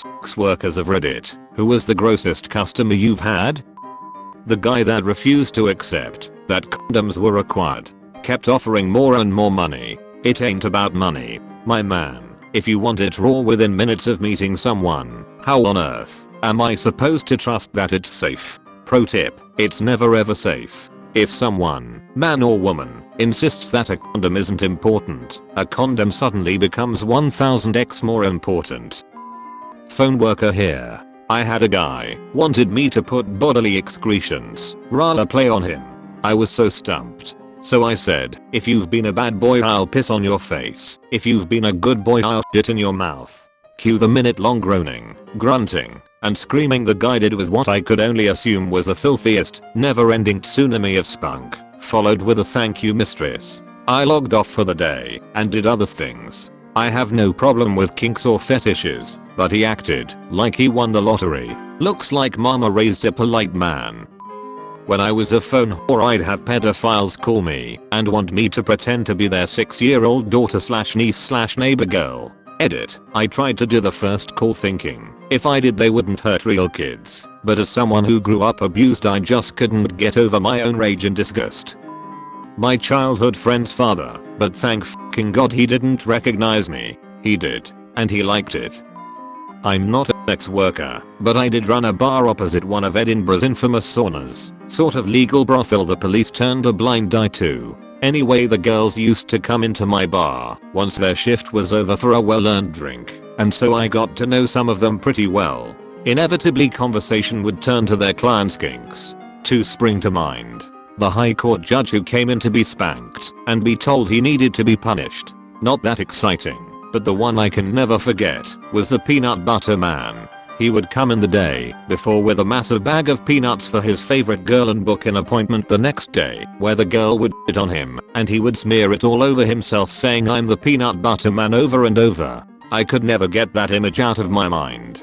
Sex workers of Reddit, who was the grossest customer you've had? The guy that refused to accept that condoms were required. Kept offering more and more money. It ain't about money, my man. If you want it raw within minutes of meeting someone, how on earth am I supposed to trust that it's safe? Pro tip, it's never ever safe. If someone, man or woman, insists that a condom isn't important, a condom suddenly becomes 1000x more important. Phone worker here. I had a guy wanted me to put bodily excretions, role play on him. I was so stumped. So I said, if you've been a bad boy I'll piss on your face. If you've been a good boy I'll shit in your mouth. Cue the minute-long groaning, grunting, and screaming the guy did with what I could only assume was the filthiest, never-ending tsunami of spunk, followed with a thank you mistress. I logged off for the day and did other things. I have no problem with kinks or fetishes, but he acted like he won the lottery. Looks like mama raised a polite man. When I was a phone whore I'd have pedophiles call me and want me to pretend to be their 6-year-old daughter / niece / neighbor girl. Edit. I tried to do the first call thinking if I did they wouldn't hurt real kids, but as someone who grew up abused I just couldn't get over my own rage and disgust. My childhood friend's father, but thank f***ing God he didn't recognize me. He did, and he liked it. I'm not a sex worker, but I did run a bar opposite one of Edinburgh's infamous saunas, sort of legal brothel the police turned a blind eye to. Anyway, the girls used to come into my bar once their shift was over for a well-earned drink, and so I got to know some of them pretty well. Inevitably conversation would turn to their clients' kinks. Two spring to mind. The high court judge who came in to be spanked and be told he needed to be punished. Not that exciting. But the one I can never forget was the peanut butter man. He would come in the day before with a massive bag of peanuts for his favorite girl and book an appointment the next day where the girl would shit on him and he would smear it all over himself saying I'm the peanut butter man over and over. I could never get that image out of my mind.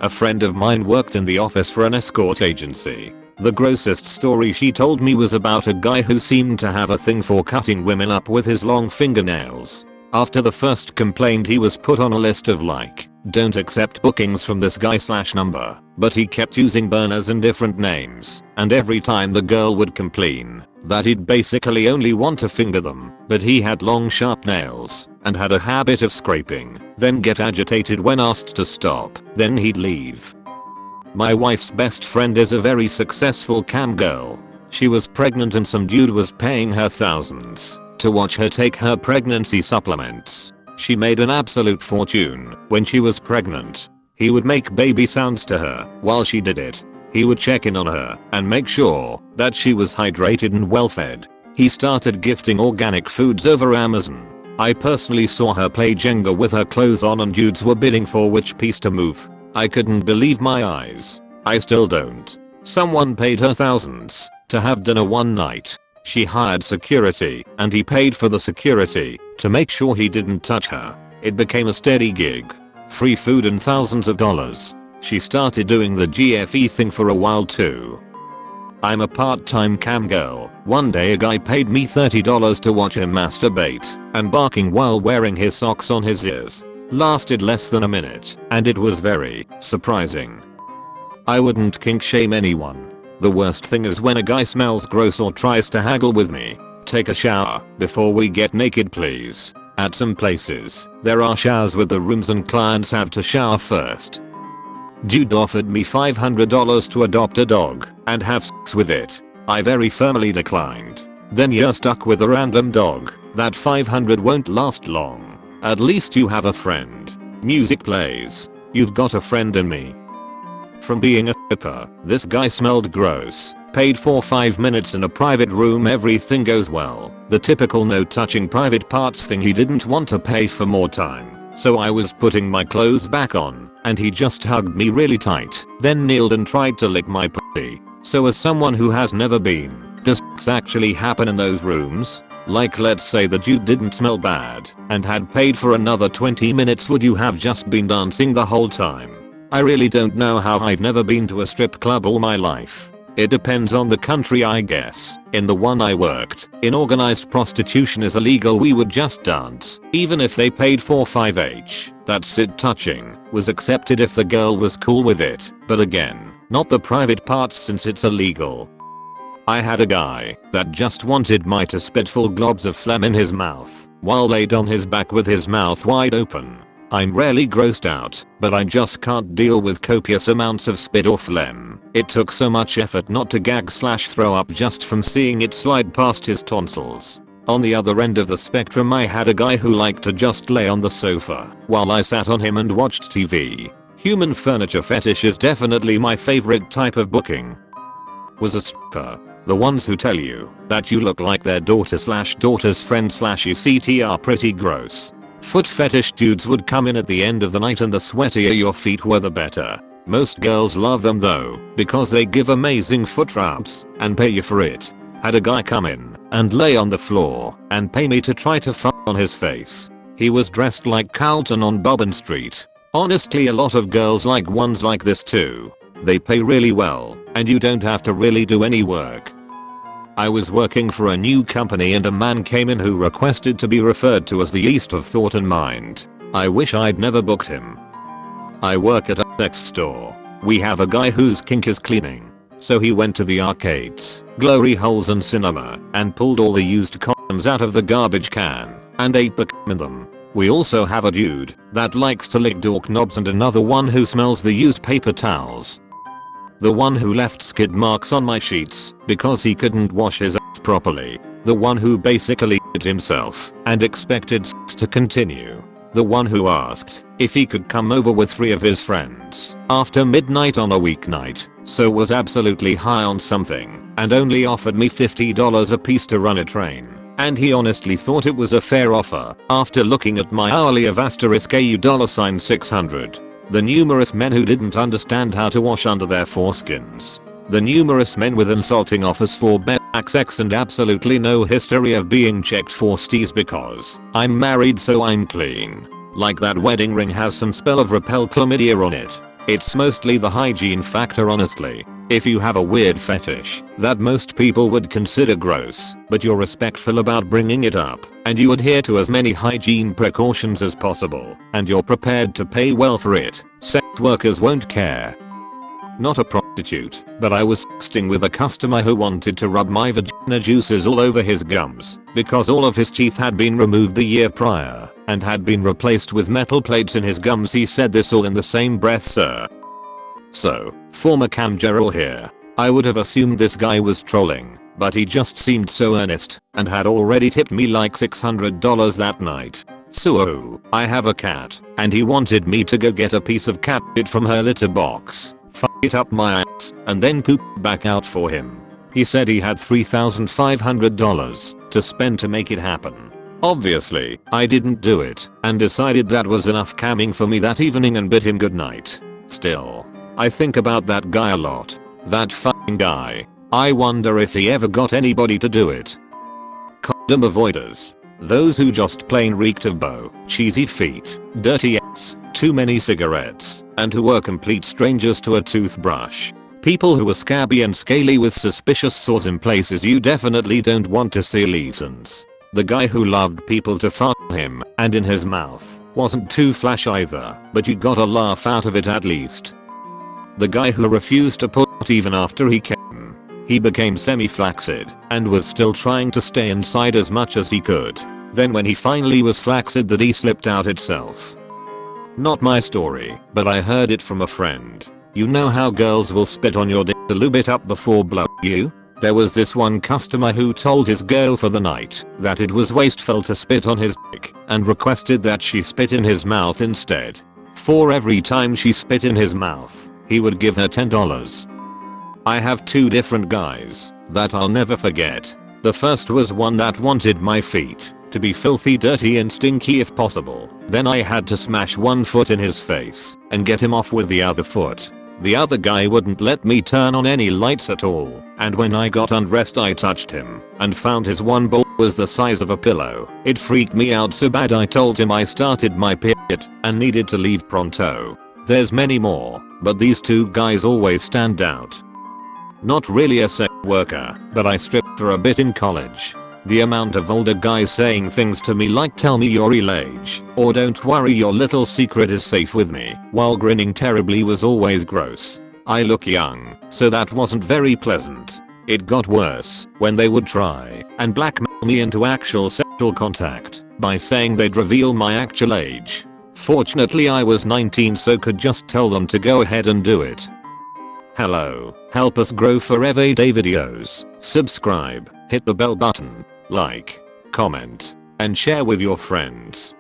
A friend of mine worked in the office for an escort agency. The grossest story she told me was about a guy who seemed to have a thing for cutting women up with his long fingernails. After the first complaint he was put on a list of don't accept bookings from this guy / number, but he kept using burners and different names, and every time the girl would complain that he'd basically only want to finger them, but he had long sharp nails and had a habit of scraping, then get agitated when asked to stop, then he'd leave. My wife's best friend is a very successful cam girl. She was pregnant and some dude was paying her thousands to watch her take her pregnancy supplements. She made an absolute fortune when she was pregnant. He would make baby sounds to her while she did it. He would check in on her and make sure that she was hydrated and well fed. He started gifting organic foods over Amazon. I personally saw her play Jenga with her clothes on and dudes were bidding for which piece to move. I couldn't believe my eyes. I still don't. Someone paid her thousands to have dinner one night. She hired security and he paid for the security to make sure he didn't touch her. It became a steady gig. Free food and thousands of dollars. She started doing the GFE thing for a while too. I'm a part-time cam girl. One day a guy paid me $30 to watch him masturbate and barking while wearing his socks on his ears. Lasted less than a minute and it was very surprising. I wouldn't kink shame anyone. The worst thing is when a guy smells gross or tries to haggle with me. Take a shower before we get naked please. At some places, there are showers with the rooms and clients have to shower first. Dude offered me $500 to adopt a dog and have sex with it. I very firmly declined. Then you're stuck with a random dog. That $500 won't last long. At least you have a friend. Music plays. You've got a friend in me. From being a stripper, this guy smelled gross. Paid for 5 minutes in a private room, everything goes well. The typical no touching private parts thing, he didn't want to pay for more time. So I was putting my clothes back on and he just hugged me really tight, then kneeled and tried to lick my pussy. So as someone who has never been, does sex actually happen in those rooms? Like let's say the dude didn't smell bad and had paid for another 20 minutes, would you have just been dancing the whole time? I really don't know how. I've never been to a strip club all my life. It depends on the country, I guess. In the one I worked in, organized prostitution is illegal. We would just dance, even if they paid 4-5 each. That's it. Touching was accepted if the girl was cool with it, but again, not the private parts since it's illegal. I had a guy that just wanted me to spit full globs of phlegm in his mouth while laid on his back with his mouth wide open. I'm rarely grossed out, but I just can't deal with copious amounts of spit or phlegm. It took so much effort not to gag/throw up just from seeing it slide past his tonsils. On the other end of the spectrum, I had a guy who liked to just lay on the sofa while I sat on him and watched TV. Human furniture fetish is definitely my favorite type of booking. Was a stripper. The ones who tell you that you look like their daughter/daughter's friend/ECT are pretty gross. Foot fetish dudes would come in at the end of the night, and the sweatier your feet were the better. Most girls love them though, because they give amazing foot rubs and pay you for it. Had a guy come in and lay on the floor and pay me to try to fuck on his face. He was dressed like Carlton on Bobbin Street. Honestly, a lot of girls like ones like this too. They pay really well and you don't have to really do any work. I was working for a new company and a man came in who requested to be referred to as the East of Thought and Mind. I wish I'd never booked him. I work at a sex store. We have a guy whose kink is cleaning. So he went to the arcades, glory holes and cinema and pulled all the used condoms out of the garbage can and ate the cum in them. We also have a dude that likes to lick door knobs and another one who smells the used paper towels. The one who left skid marks on my sheets because he couldn't wash his ass properly. The one who basically did himself and expected sex to continue. The one who asked if he could come over with 3 of his friends after midnight on a weeknight, so was absolutely high on something and only offered me $50 a piece to run a train. And he honestly thought it was a fair offer after looking at my hourly of $AU $600. The numerous men who didn't understand how to wash under their foreskins. The numerous men with insulting offers for back sex and absolutely no history of being checked for STIs because I'm married so I'm clean. Like that wedding ring has some spell of repel chlamydia on it. It's mostly the hygiene factor honestly. If you have a weird fetish that most people would consider gross, but you're respectful about bringing it up, and you adhere to as many hygiene precautions as possible, and you're prepared to pay well for it, sex workers won't care. Not a prostitute, but I was sexting with a customer who wanted to rub my vagina juices all over his gums because all of his teeth had been removed the year prior and had been replaced with metal plates in his gums. He said this all in the same breath, sir. So, former cam Gerald here. I would have assumed this guy was trolling, but he just seemed so earnest and had already tipped me like $600 that night. So, I have a cat, and he wanted me to go get a piece of cat shit from her litter box, fuck it up my ass, and then poop back out for him. He said he had $3,500 to spend to make it happen. Obviously, I didn't do it, and decided that was enough camming for me that evening and bid him goodnight. Still, I think about that guy a lot. That fucking guy. I wonder if he ever got anybody to do it. Condom avoiders. Those who just plain reeked of beau, cheesy feet, dirty ass, too many cigarettes, and who were complete strangers to a toothbrush. People who were scabby and scaly with suspicious sores in places you definitely don't want to see. Lesions. The guy who loved people to fart on him and in his mouth wasn't too flash either, but you got a laugh out of it at least. The guy who refused to pull out even after he came. He became semi-flaccid and was still trying to stay inside as much as he could. Then when he finally was flaccid, that he slipped out itself. Not my story, but I heard it from a friend. You know how girls will spit on your dick to lube it up before blowing you? There was this one customer who told his girl for the night that it was wasteful to spit on his dick and requested that she spit in his mouth instead. For every time she spit in his mouth, he would give her $10. I have 2 different guys that I'll never forget. The first was one that wanted my feet to be filthy, dirty and stinky if possible. Then I had to smash one foot in his face and get him off with the other foot. The other guy wouldn't let me turn on any lights at all, and when I got undressed I touched him and found his one ball was the size of a pillow. It freaked me out so bad I told him I started my period and needed to leave pronto. There's many more, but these 2 guys always stand out. Not really a sex worker, but I stripped for a bit in college. The amount of older guys saying things to me like tell me your real age or don't worry your little secret is safe with me while grinning terribly was always gross. I look young, so that wasn't very pleasant. It got worse when they would try and blackmail me into actual sexual contact by saying they'd reveal my actual age. Fortunately I was 19 so could just tell them to go ahead and do it. Hello, help us grow forever day videos, subscribe, hit the bell button, like, comment, and share with your friends.